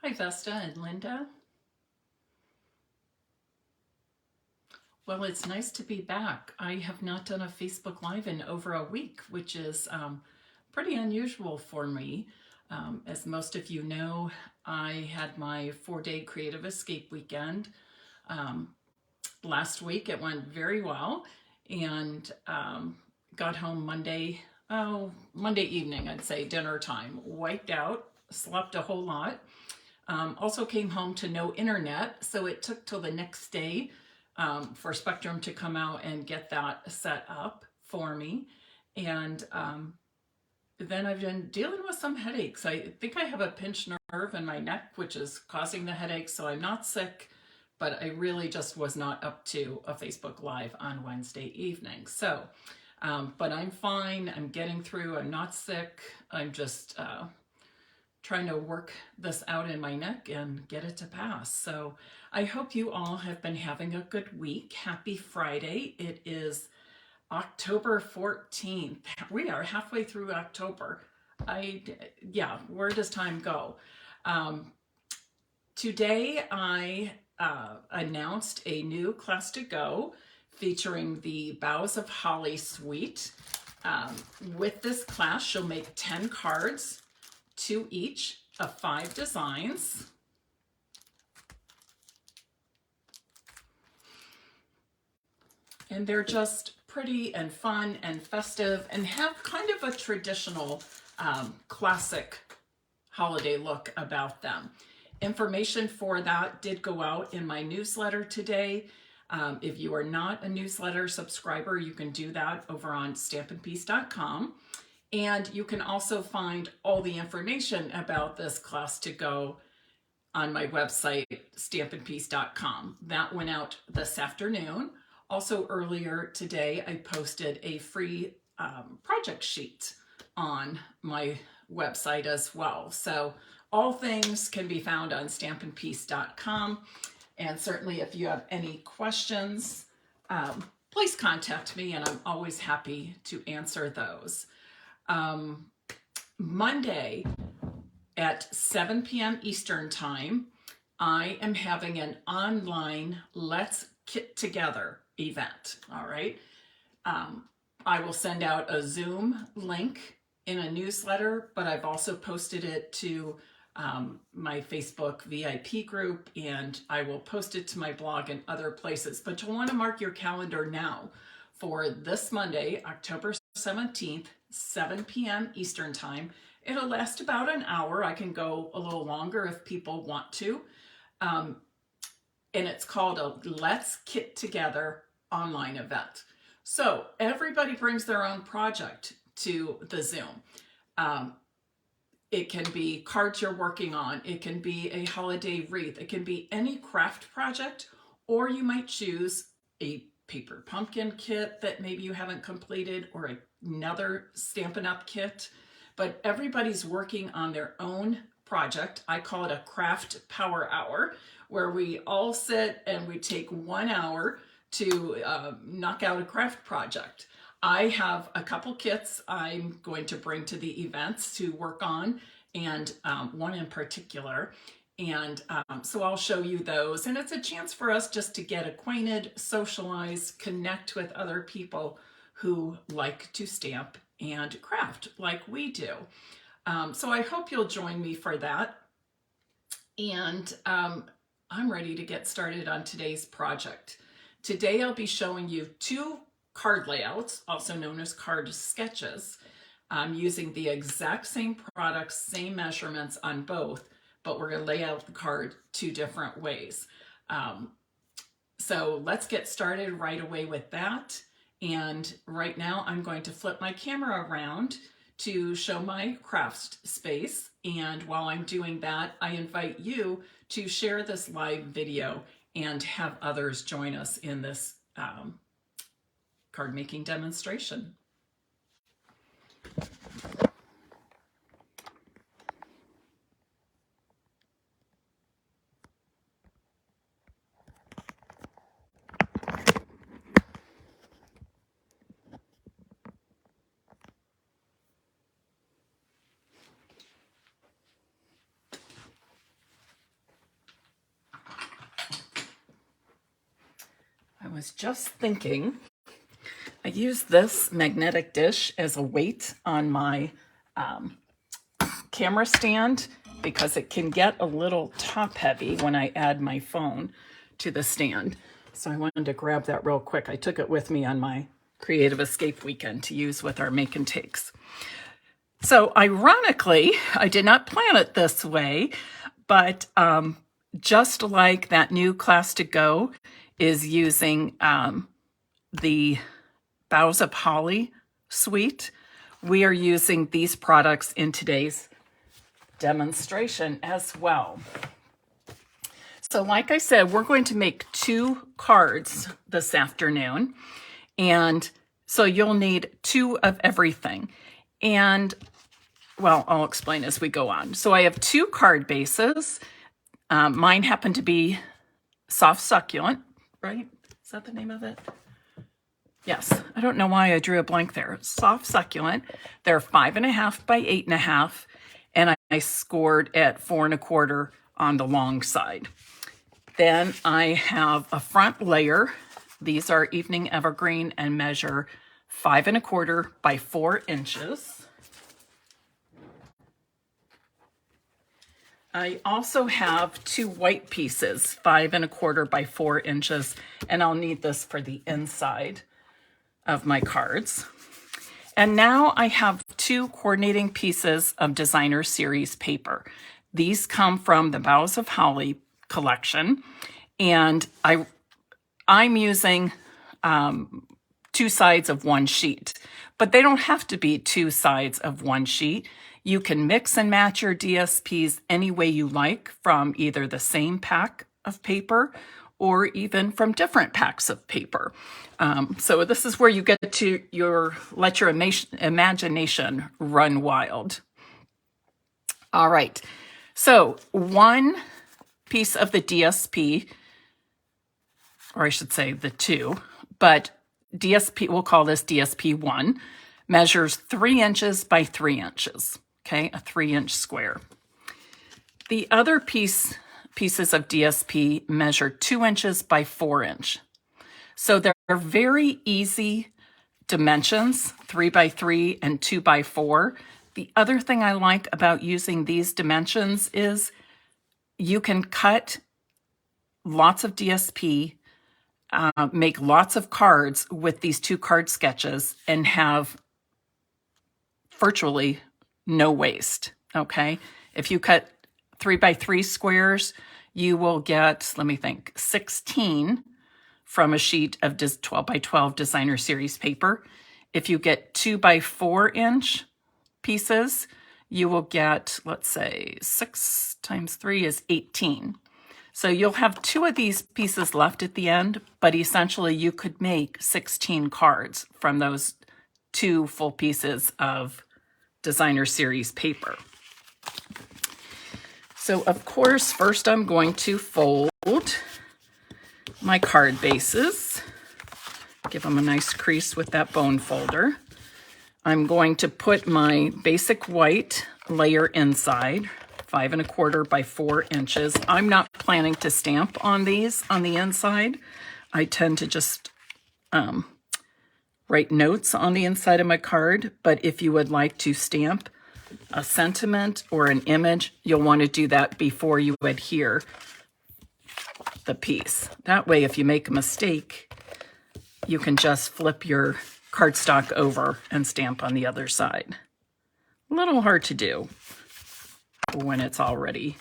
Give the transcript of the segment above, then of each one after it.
Hi, Vesta and Linda. Well, it's nice to be back. I have not done a Facebook Live in over a week, which is pretty unusual for me. As most of you know, I had my 4-day creative escape weekend. Last week it went very well, and got home Monday evening, I'd say dinner time, wiped out, slept a whole lot. Also came home to no internet, so it took till the next day for Spectrum to come out and get that set up for me. And then I've been dealing with some headaches. I think I have a pinched nerve in my neck, which is causing the headaches, so I'm not sick, but I really just was not up to a Facebook Live on Wednesday evening. So, but I'm fine. I'm getting through. I'm not sick. I'm just trying to work this out in my neck and get it to pass. So I hope you all have been having a good week. Happy Friday. It is October 14th. We are halfway through October. Where does time go? Today I announced a new class to go featuring the Boughs of Holly suite. With this class, you'll make 10 cards, 2 each of 5 designs. And they're just pretty and fun and festive and have kind of a traditional classic holiday look about them. Information for that did go out in my newsletter today. If you are not a newsletter subscriber, you can do that over on stampinpiece.com. And you can also find all the information about this class to go on my website, stampinpiece.com. That went out this afternoon. Also earlier today, I posted a free project sheet on my website as well. So all things can be found on stampinpiece.com. And certainly if you have any questions, please contact me and I'm always happy to answer those. Monday at 7 p.m. Eastern Time, I am having an online Let's Kit Together event, all right? I will send out a Zoom link in a newsletter, but I've also posted it to my Facebook VIP group, and I will post it to my blog and other places. But you'll want to mark your calendar now for this Monday, October 17th, 7 p.m. Eastern Time. It'll last about an hour. I can go a little longer if people want to. And it's called a Let's Kit Together online event. So everybody brings their own project to the Zoom. It can be cards you're working on. It can be a holiday wreath. It can be any craft project, or you might choose a paper pumpkin kit that maybe you haven't completed, or another Stampin' Up kit. But everybody's working on their own project. I call it a craft power hour, where we all sit and we take 1 hour to knock out a craft project. I have a couple kits I'm going to bring to the events to work on, and one in particular. And so I'll show you those. And it's a chance for us just to get acquainted, socialize, connect with other people who like to stamp and craft like we do. So I hope you'll join me for that. And I'm ready to get started on today's project. Today I'll be showing you 2 card layouts, also known as card sketches. I'm using the exact same products, same measurements on both, but we're going to lay out the card 2 different ways. So let's get started right away with that. And right now I'm going to flip my camera around to show my craft space. And while I'm doing that, I invite you to share this live video and have others join us in this card making demonstration. was just thinking, I use this magnetic dish as a weight on my camera stand because it can get a little top heavy when I add my phone to the stand. So I wanted to grab that real quick. I took it with me on my Creative Escape weekend to use with our make and takes. So ironically, I did not plan it this way, but just like that new Class to Go is using the Boughs of Holly suite, we are using these products in today's demonstration as well. So like I said, we're going to make 2 cards this afternoon. And so you'll need 2 of everything. And well, I'll explain as we go on. So I have 2 card bases. Mine happen to be Soft Succulent, right? Is that the name of it? Yes, I don't know why I drew a blank there. Soft Succulent. They're 5.5 by 8.5, and I scored at 4 1/4 on the long side. Then I have a front layer. These are Evening Evergreen and measure 5 1/4 by 4 inches. I also have 2 white pieces, 5 1/4 by 4 inches, and I'll need this for the inside of my cards. And now I have 2 coordinating pieces of designer series paper. These come from the Boughs of Holly collection, and I'm using 2 sides of 1 sheet, but they don't have to be 2 sides of 1 sheet. You can mix and match your DSPs any way you like from either the same pack of paper or even from different packs of paper. So this is where you get to let your imagination run wild. All right, so 1 piece of the DSP, or I should say the 2, but DSP, we'll call this DSP 1, measures 3 inches by 3 inches, okay, a 3-inch square. The other pieces of DSP measure 2 inches by 4 inch. So they're very easy dimensions, 3 by 3 and 2 by 4. The other thing I like about using these dimensions is you can cut lots of DSP, make lots of cards with these 2 card sketches and have virtually no waste, okay? If you cut 3 by 3 squares, you will get, let me think, 16 from a sheet of 12 by 12 designer series paper. If you get 2 by 4 inch pieces, you will get, let's say, 6 times 3 is 18. So you'll have 2 of these pieces left at the end, but essentially you could make 16 cards from those 2 full pieces of designer series paper. So of course, first I'm going to fold my card bases, give them a nice crease with that bone folder. I'm going to put my basic white layer inside, 5 1/4 by 4 inches. I'm not planning to stamp on these on the inside. I tend to just write notes on the inside of my card, but if you would like to stamp a sentiment or an image, you'll want to do that before you adhere the piece. That way, if you make a mistake, you can just flip your cardstock over and stamp on the other side. A little hard to do when it's already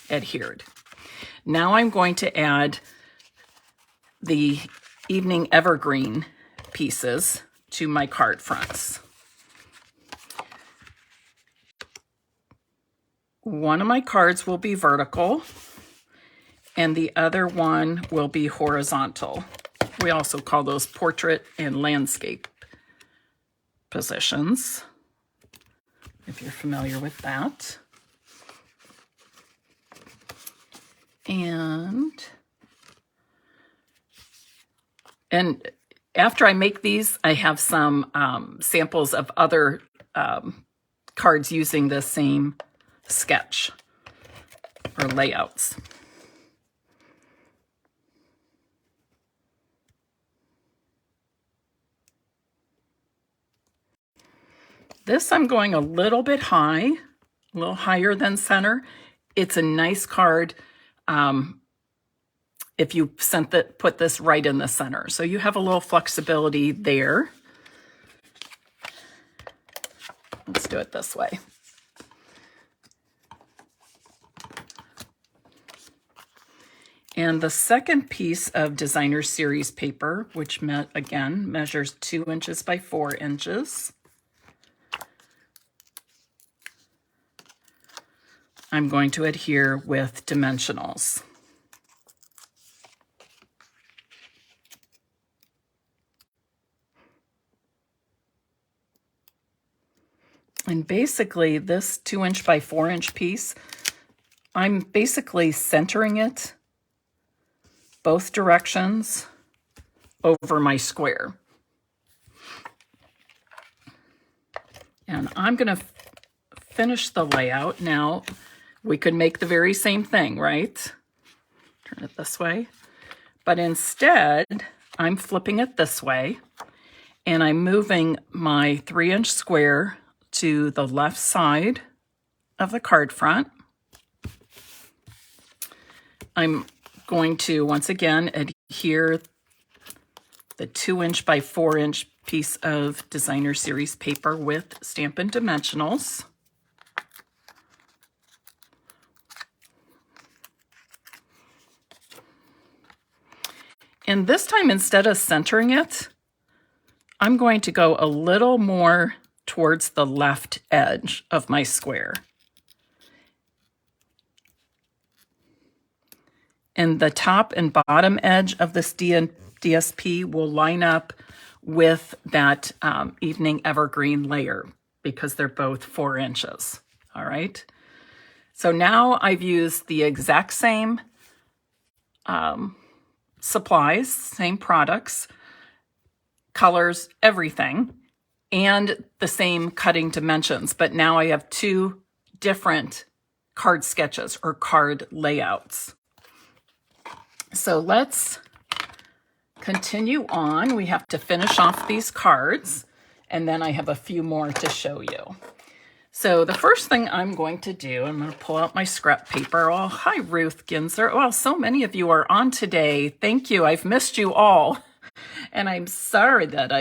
adhered. Now I'm going to add the Evening Evergreen pieces to my card fronts. One of my cards will be vertical and the other one will be horizontal. We also call those portrait and landscape positions, if you're familiar with that. And after I make these, I have some samples of other cards using the same sketch or layouts. This I'm going a little bit high, a little higher than center. It's a nice card if you put this right in the center. So you have a little flexibility there. Let's do it this way. And the second piece of designer series paper, which again measures 2 inches by 4 inches. I'm going to adhere with dimensionals. And basically this 2 inch by 4 inch piece, I'm basically centering it both directions over my square. And I'm going to finish the layout. Now, we could make the very same thing, right? Turn it this way. But instead, I'm flipping it this way, and I'm moving my 3-inch square to the left side of the card front. I'm going to, once again, adhere the 2 inch by 4 inch piece of designer series paper with Stampin' dimensionals. And this time, instead of centering it, I'm going to go a little more towards the left edge of my square. And the top and bottom edge of this DSP will line up with that evening evergreen layer because they're both 4 inches. All right. So now I've used the exact same supplies, same products, colors, everything, and the same cutting dimensions. But now I have 2 different card sketches or card layouts. So let's continue on. We have to finish off these cards, and then I have a few more to show you. So the first thing I'm going to do, I'm going to pull out my scrap paper. Oh, hi, Ruth Ginzer. Well, so many of you are on today. Thank you. I've missed you all. And I'm sorry that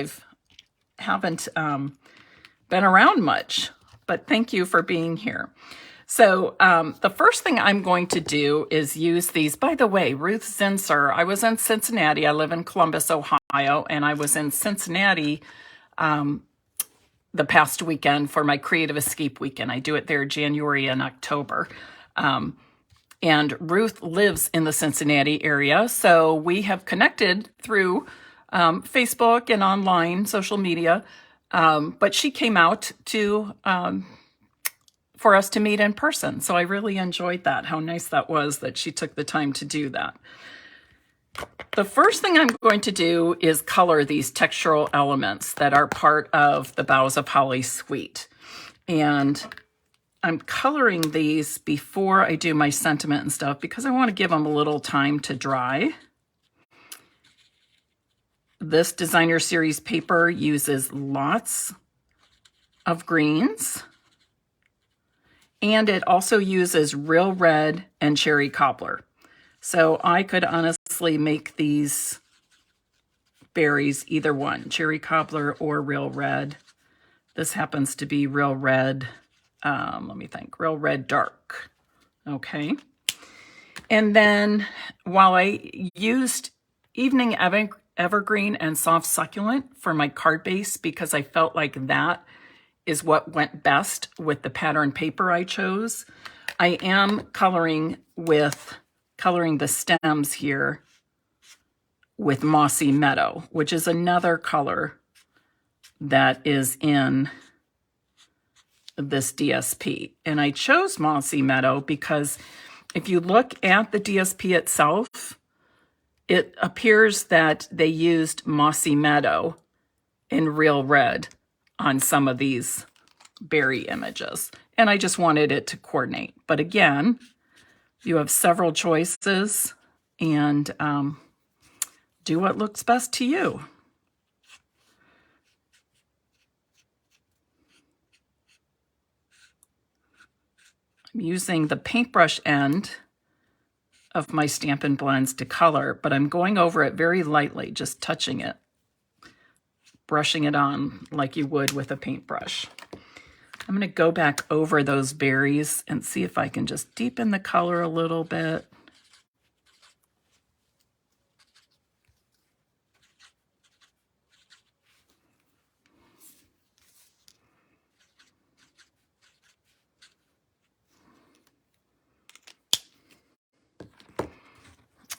haven't been around much, but thank you for being here. So the first thing I'm going to do is use these. By the way, Ruth Zinser, I was in Cincinnati. I live in Columbus, Ohio, and I was in Cincinnati the past weekend for my Creative Escape weekend. I do it there January and October. And Ruth lives in the Cincinnati area, so we have connected through Facebook and online social media, but she came out to for us to meet in person. So I really enjoyed that, how nice that was that she took the time to do that. The first thing I'm going to do is color these textural elements that are part of the Boughs of Holly suite. And I'm coloring these before I do my sentiment and stuff because I want to give them a little time to dry. This designer series paper uses lots of greens. And it also uses real red and cherry cobbler. So I could honestly make these berries either one, cherry cobbler or real red. This happens to be real red, let me think, real red dark. Okay. And then while I used evening evergreen and soft succulent for my card base because I felt like that is what went best with the pattern paper I chose, I am coloring the stems here with Mossy Meadow, which is another color that is in this DSP. And I chose Mossy Meadow because if you look at the DSP itself, it appears that they used Mossy Meadow in real red on some of these berry images. And I just wanted it to coordinate. But again, you have several choices and do what looks best to you. I'm using the paintbrush end of my Stampin' Blends to color, but I'm going over it very lightly, just touching it, brushing it on like you would with a paintbrush. I'm going to go back over those berries and see if I can just deepen the color a little bit.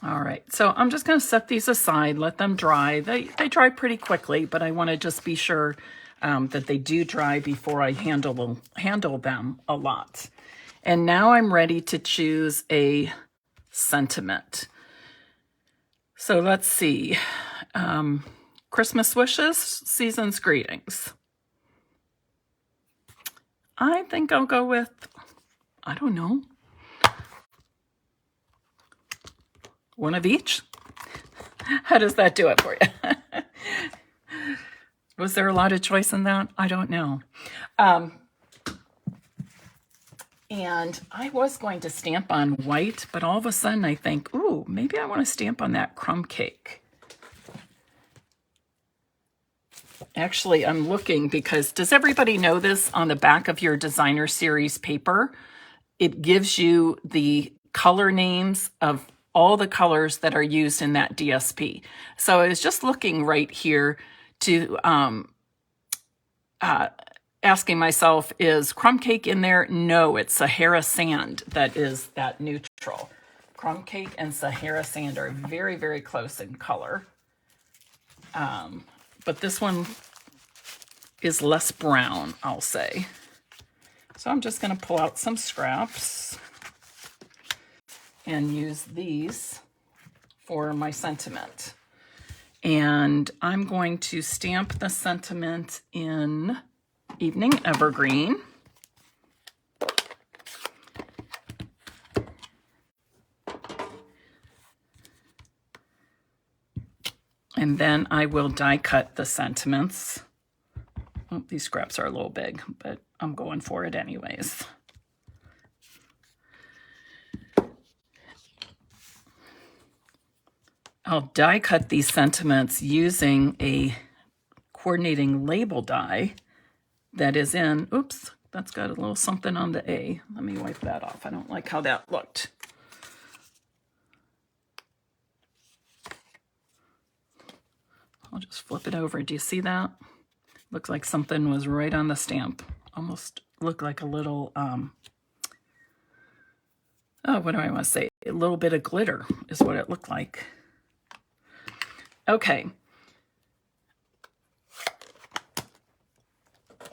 All right, so I'm just going to set these aside, let them dry. They dry pretty quickly, but I want to just be sure that they do dry before I handle them a lot. And now I'm ready to choose a sentiment. So let's see. Christmas wishes, season's greetings. I think I'll go with, I don't know, one of each. How does that do it for you? Was there a lot of choice in that? I don't know. And I was going to stamp on white, but all of a sudden I think, ooh, maybe I want to stamp on that crumb cake. Actually, I'm looking because, does everybody know this? On the back of your designer series paper, it gives you the color names of all the colors that are used in that DSP. So I was just looking right here to asking myself, is crumb cake in there? No, it's Sahara Sand that is that neutral. Crumb cake and Sahara Sand are very, very close in color. But this one is less brown, I'll say. So I'm just going to pull out some scraps and use these for my sentiment. And I'm going to stamp the sentiment in Evening Evergreen. And then I will die cut the sentiments. Oh, these scraps are a little big, but I'm going for it anyways. I'll die cut these sentiments using a coordinating label die that is in, oops, that's got a little something on the A. Let me wipe that off. I don't like how that looked. I'll just flip it over. Do you see that? Looks like something was right on the stamp. Almost looked like a little, oh, what do I want to say? A little bit of glitter is what it looked like. Okay.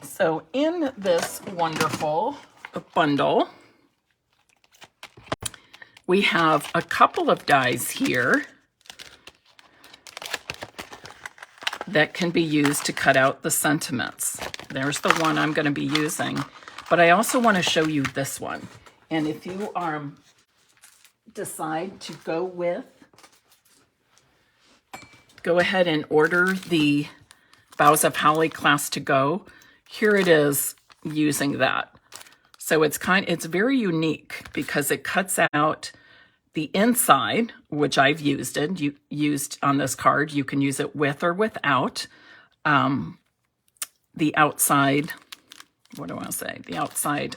So in this wonderful bundle, we have a couple of dies here that can be used to cut out the sentiments. There's the one I'm going to be using, but I also want to show you this one. And if you decide to go ahead and order the Boughs of Holly class to go, here it is using that. So it's very unique because it cuts out the inside, which I've used on this card. You can use it with or without. The outside, what do I want to say? The outside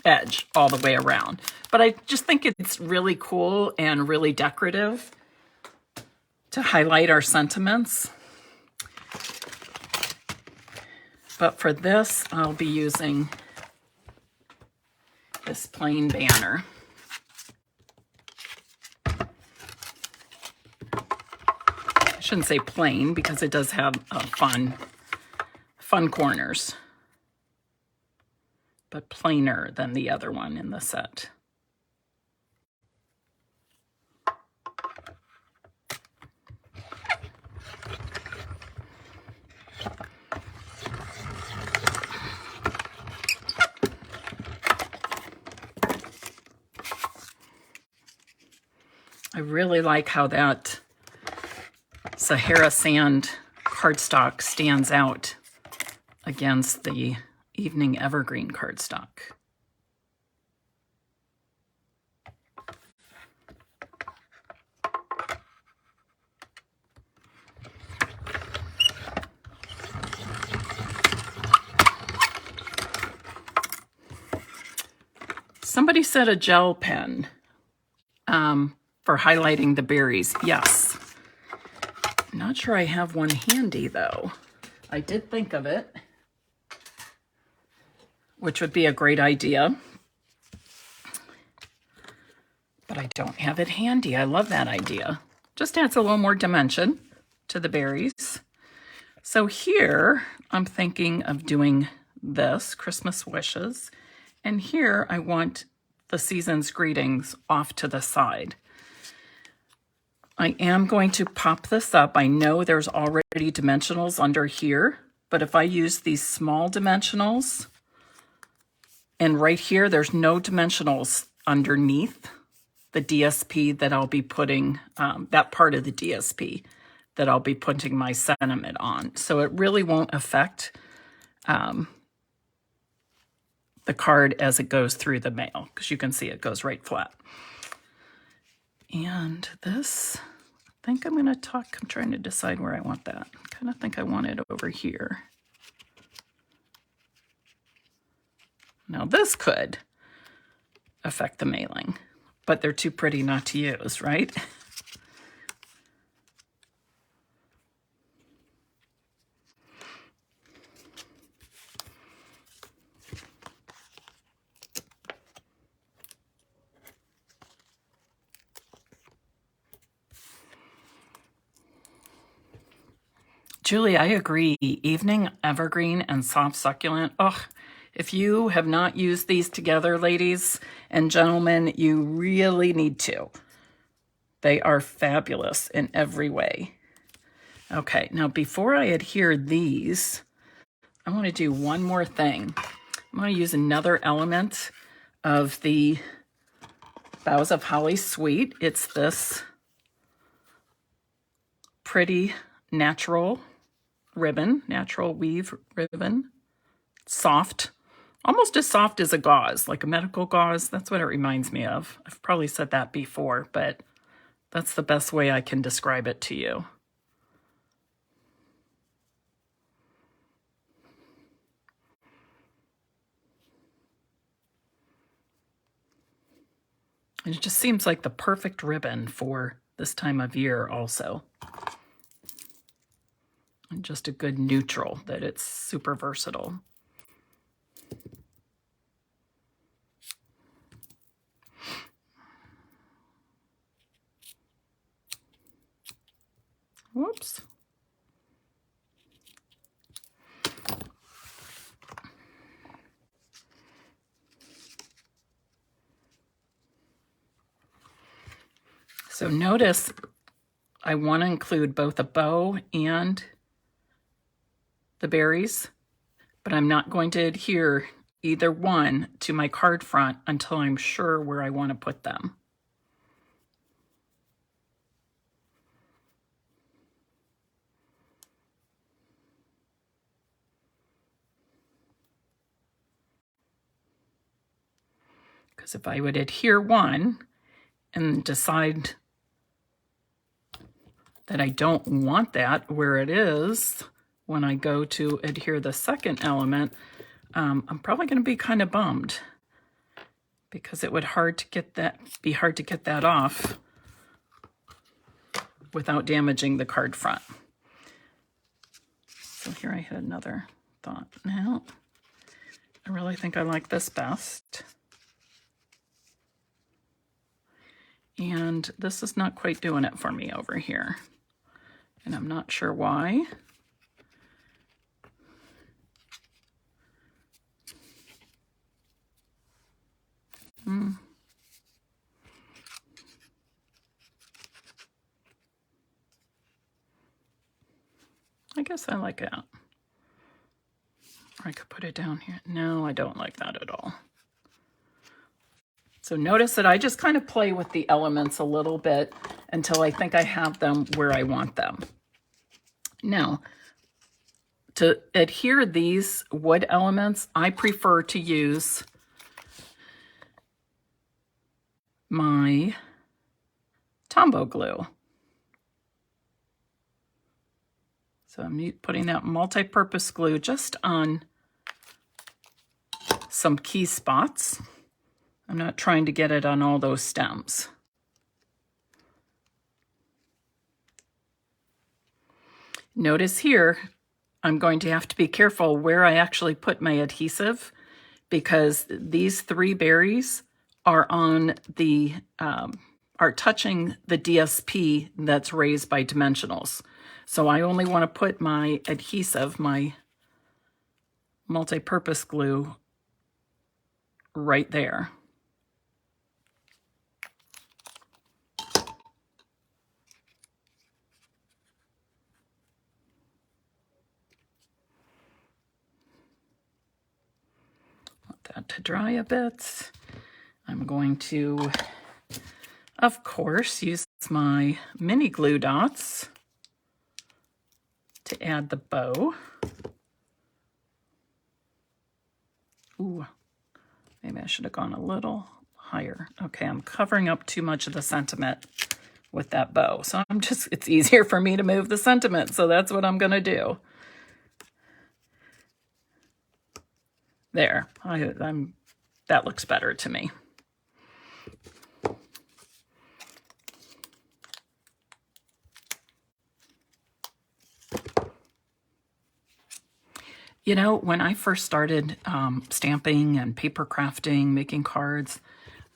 edge all the way around. But I just think it's really cool and really decorative to highlight our sentiments. But for this, I'll be using this plain banner. I shouldn't say plain because it does have fun corners, but plainer than the other one in the set. I really like how that Sahara Sand cardstock stands out against the Evening Evergreen cardstock. Somebody said a gel pen for highlighting the berries. Yes. Not sure I have one handy though. I did think of it, which would be a great idea. But I don't have it handy. I love that idea. Just adds a little more dimension to the berries. So here I'm thinking of doing this, Christmas wishes. And here I want the season's greetings off to the side. I am going to pop this up. I know there's already dimensionals under here, but if I use these small dimensionals, and right here, there's no dimensionals underneath the DSP that I'll be putting, that part of the DSP that I'll be putting my sentiment on. So it really won't affect the card as it goes through the mail, because you can see it goes right flat. And this, I think I'm gonna I'm trying to decide where I want that. I kind of think I want it over here. Now this could affect the mailing, but they're too pretty not to use, right? Julie, I agree. Evening evergreen and soft succulent. Oh, if you have not used these together, ladies and gentlemen, you really need to. They are fabulous in every way. Okay, now before I adhere these, I want to do one more thing. I'm going to use another element of the Boughs of Holly Suite. It's this pretty natural ribbon, natural weave ribbon. Soft, almost as soft as a gauze, like a medical gauze. That's what it reminds me of. I've probably said that before, but that's the best way I can describe it to you. And it just seems like the perfect ribbon for this time of year also. And just a good neutral, that it's super versatile. Whoops. So notice I want to include both a bow and the berries, but I'm not going to adhere either one to my card front until I'm sure where I want to put them. Because if I would adhere one and decide that I don't want that where it is, when I go to adhere the second element, I'm probably going to be kind of bummed, because it would be hard to get that off without damaging the card front. So here I had another thought. Now, I really think I like this best. And this is not quite doing it for me over here. And I'm not sure why. I guess I like that. Or I could put it down here. No, I don't like that at all. So notice that I just kind of play with the elements a little bit until I think I have them where I want them. Now, to adhere these wood elements, I prefer to use my Tombow glue. So I'm putting that multi-purpose glue just on some key spots. I'm not trying to get it on all those stems. Notice here, I'm going to have to be careful where I actually put my adhesive, because these 3 berries are on the, are touching the DSP that's raised by dimensionals. So I only want to put my adhesive, my multi-purpose glue, right there. Want that to dry a bit. I'm going to, of course, use my mini glue dots to add the bow. Ooh, maybe I should have gone a little higher. Okay, I'm covering up too much of the sentiment with that bow. So it's easier for me to move the sentiment. So that's what I'm going to do. There, that looks better to me. You know, when I first started stamping and paper crafting, making cards,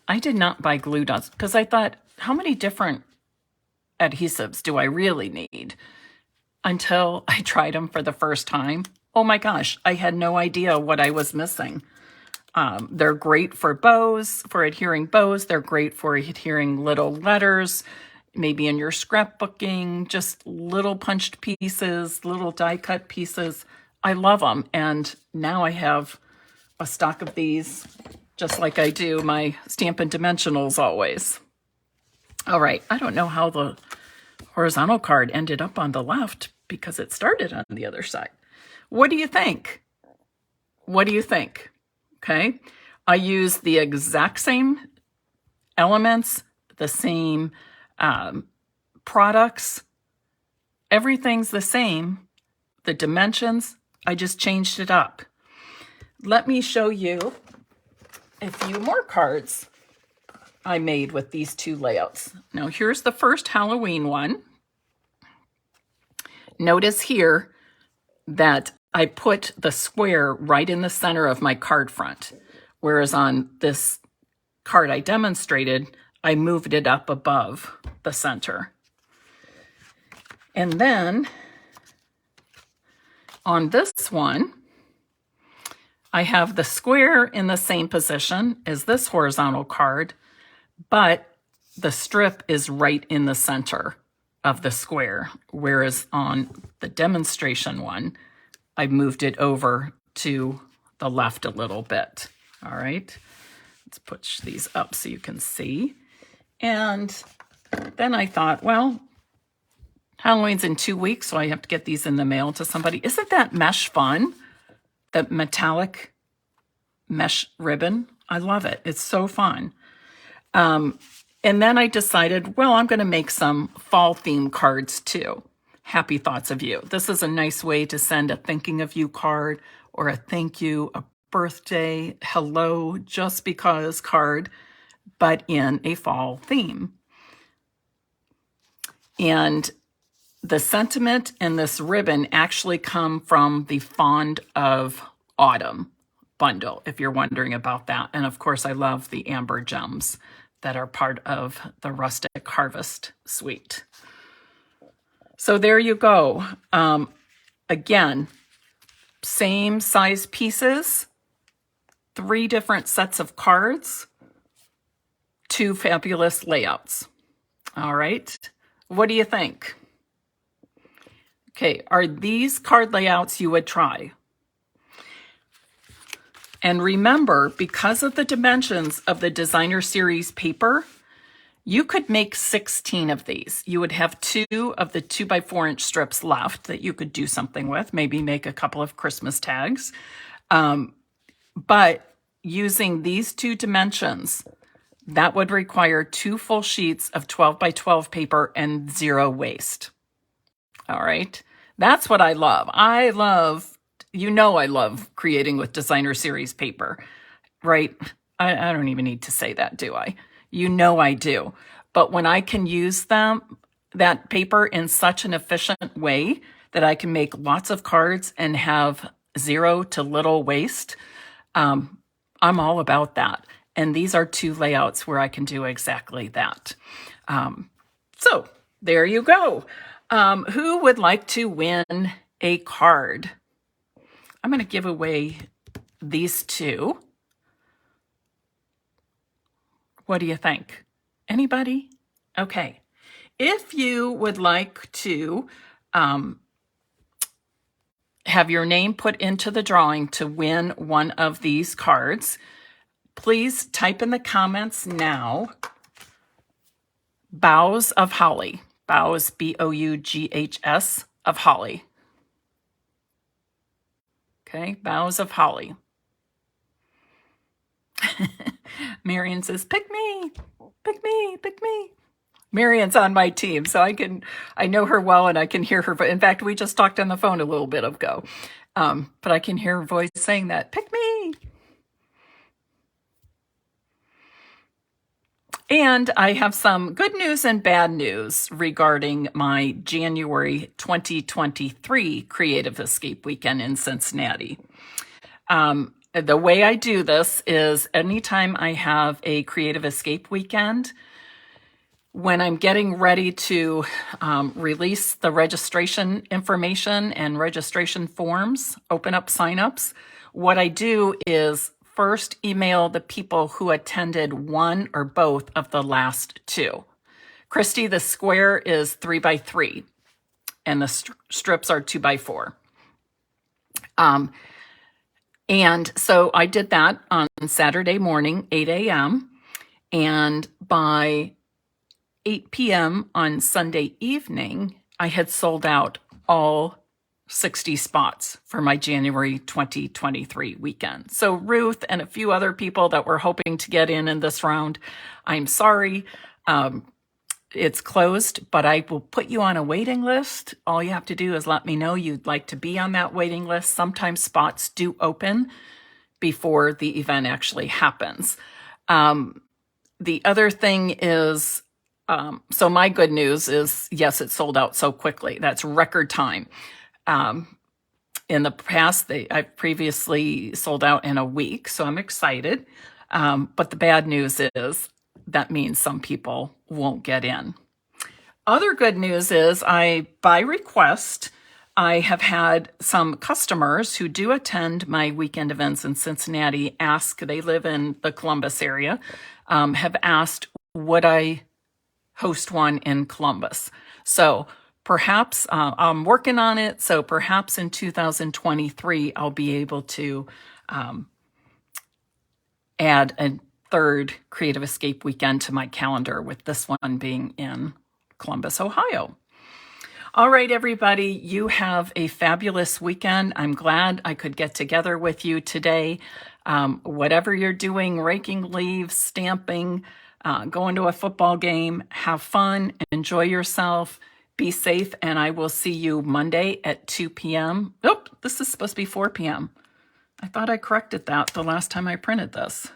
I did not buy glue dots because I thought, how many different adhesives do I really need? Until I tried them for the first time. Oh my gosh, I had no idea what I was missing. They're great for bows, for adhering bows. They're great for adhering little letters, maybe in your scrapbooking, just little punched pieces, little die cut pieces. I love them. And now I have a stock of these, just like I do my Stampin' Dimensionals always. All right, I don't know how the horizontal card ended up on the left because it started on the other side. What do you think? What do you think? Okay, I use the exact same elements, the same products. Everything's the same. The dimensions, I just changed it up. Let me show you a few more cards I made with these 2 layouts. Now here's the first Halloween one. Notice here that I put the square right in the center of my card front, whereas on this card I demonstrated, I moved it up above the center. And then on this one, I have the square in the same position as this horizontal card, but the strip is right in the center of the square, whereas on the demonstration one, I moved it over to the left a little bit. All right, let's push these up so you can see. And then I thought, well, Halloween's in 2 weeks, so I have to get these in the mail to somebody. Isn't that mesh fun? The metallic mesh ribbon. I love it. It's so fun. And then I decided, well, I'm going to make some fall theme cards too. Happy thoughts of you. This is a nice way to send a thinking of you card or a thank you, a birthday, hello, just because card, but in a fall theme. And the sentiment and this ribbon actually come from the Fond of Autumn bundle, if you're wondering about that. And of course, I love the amber gems that are part of the Rustic Harvest suite. So there you go. Again, same size pieces, 3 different sets of cards, 2 fabulous layouts. All right, what do you think? Okay, are these card layouts you would try? And remember, because of the dimensions of the Designer Series paper, you could make 16 of these. You would have 2 of the 2x4 inch strips left that you could do something with, maybe make a couple of Christmas tags. But using these 2 dimensions, that would require 2 full sheets of 12x12 paper and 0 waste. All right, that's what I love. I love, you know, I love creating with Designer Series paper, right? I don't even need to say that, do I? You know I do. But when I can use that paper in such an efficient way that I can make lots of cards and have zero to little waste, I'm all about that. And these are 2 layouts where I can do exactly that. So there you go. Who would like to win a card? I'm going to give away these 2. What do you think? Anybody? Okay. If you would like to have your name put into the drawing to win one of these cards, please type in the comments now, Boughs of Holly. Boughs, Boughs of Holly. Okay, Boughs of Holly. Marion says, pick me, pick me, pick me. Marion's on my team, so I know her well and I can hear her. In fact, we just talked on the phone a little bit ago, but I can hear her voice saying that, pick me. And I have some good news and bad news regarding my January 2023 Creative Escape Weekend in Cincinnati. The way I do this is anytime I have a Creative Escape Weekend, when I'm getting ready to release the registration information and registration forms, open up signups, what I do is first email the people who attended one or both of the last 2. Christy, the square is 3x3 and the strips are 2x4. And so I did that on Saturday morning, 8 a.m. And by 8 p.m. on Sunday evening, I had sold out all 60 spots for my January 2023 weekend. So Ruth and a few other people that were hoping to get in this round, I'm sorry. It's closed, but I will put you on a waiting list. All you have to do is let me know you'd like to be on that waiting list. Sometimes spots do open before the event actually happens. The other thing is, so my good news is, yes, it sold out so quickly. That's record time. In the past, I've previously sold out in a week, so I'm excited. But the bad news is that means some people won't get in. Other good news is by request, I have had some customers who do attend my weekend events in Cincinnati they live in the Columbus area, have asked, would I host one in Columbus? So perhaps I'm working on it. So perhaps in 2023, I'll be able to add a 3rd Creative Escape Weekend to my calendar, with this one being in Columbus, Ohio. All right, everybody, you have a fabulous weekend. I'm glad I could get together with you today. Whatever you're doing, raking leaves, stamping, going to a football game, have fun, enjoy yourself, be safe, and I will see you Monday at 2 p.m. Oh, this is supposed to be 4 p.m. I thought I corrected that the last time I printed this.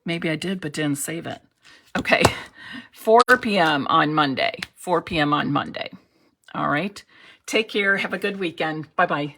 Maybe I did, but didn't save it. Okay, 4 p.m. on Monday. 4 p.m. on Monday. All right. Take care. Have a good weekend. Bye-bye.